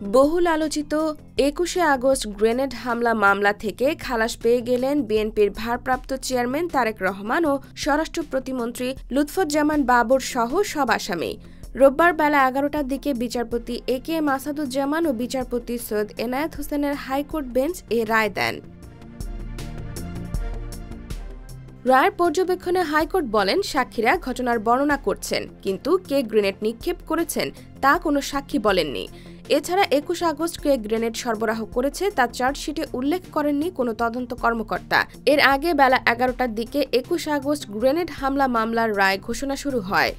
বহুল আলোচিত ২১শে আগস্ট গ্রেনেড হামলা মামলা থেকে খালাস পেয়ে গেলেন বিএনপির ভারপ্রাপ্ত চেয়ারম্যান তারেক রহমান ও স্বরাষ্ট্র প্রতিমন্ত্রী লুৎফুজ্জামান বাবর সহ সব আসামি। রোববার বেলা ১১টার দিকে বিচারপতি এ.কে.এম আসাদুজ্জামান ও বিচারপতি সৈয়দ এনায়েত হোসেনের হাইকোর্ট বেঞ্চ এ রায় দেন। রায়ের পর্যবেক্ষণে হাইকোর্ট বলেন, সাক্ষীরা ঘটনার বর্ণনা করছেন, কিন্তু কে গ্রেনেড নিক্ষেপ করেছেন তা কোনো সাক্ষী বলেননি। এছাড়া ২১ আগস্ট কে গ্রেনেড সরবরাহ করেছে তা চার্জশিটে উল্লেখ করেননি কোনো তদন্ত কর্মকর্তা। এর আগে বেলা ১১টার দিকে ২১ আগস্ট গ্রেনেড হামলা মামলার রায় ঘোষণা শুরু হয়।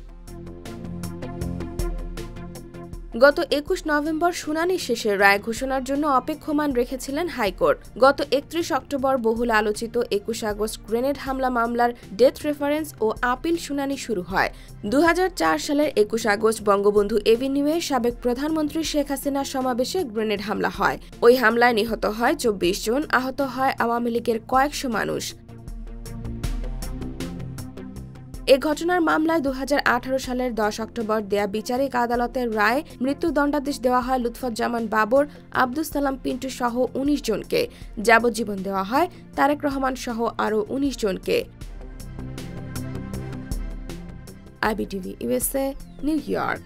গত ২১ নভেম্বর শুনানি শেষে রায় ঘোষণার জন্য অপেক্ষমাণ রেখেছিলেন হাইকোর্ট। গত ৩১ অক্টোবর বহুল আলোচিত ২১ আগস্ট গ্রেনেড হামলা মামলার ডেথ রেফারেন্স ও আপিল শুনানি শুরু হয়। ২০০৪ সালের ২১ আগস্ট বঙ্গবন্ধু এভিনিউয়ে সাবেক প্রধানমন্ত্রী শেখ হাসিনার সমাবেশে গ্রেনেড হামলা হয়। ওই হামলায় নিহত হয় ২৪ জন, আহত হয় আওয়ামী লীগের কয়েকশো মানুষ। এ ঘটনার মামলায় ২০১৮ সালের ১০ অক্টোবর দেয়া বিচারিক আদালতের রায়ে মৃত্যুদণ্ডাদেশ দেওয়া হয় লুৎফুজ্জামান বাবর, আব্দুস সালাম পিন্টু সহ ১৯ জনকে। যাবজ্জীবন দেওয়া হয় তারেক রহমান সহ আরও ১৯ জনকে। IBTV USA, new York.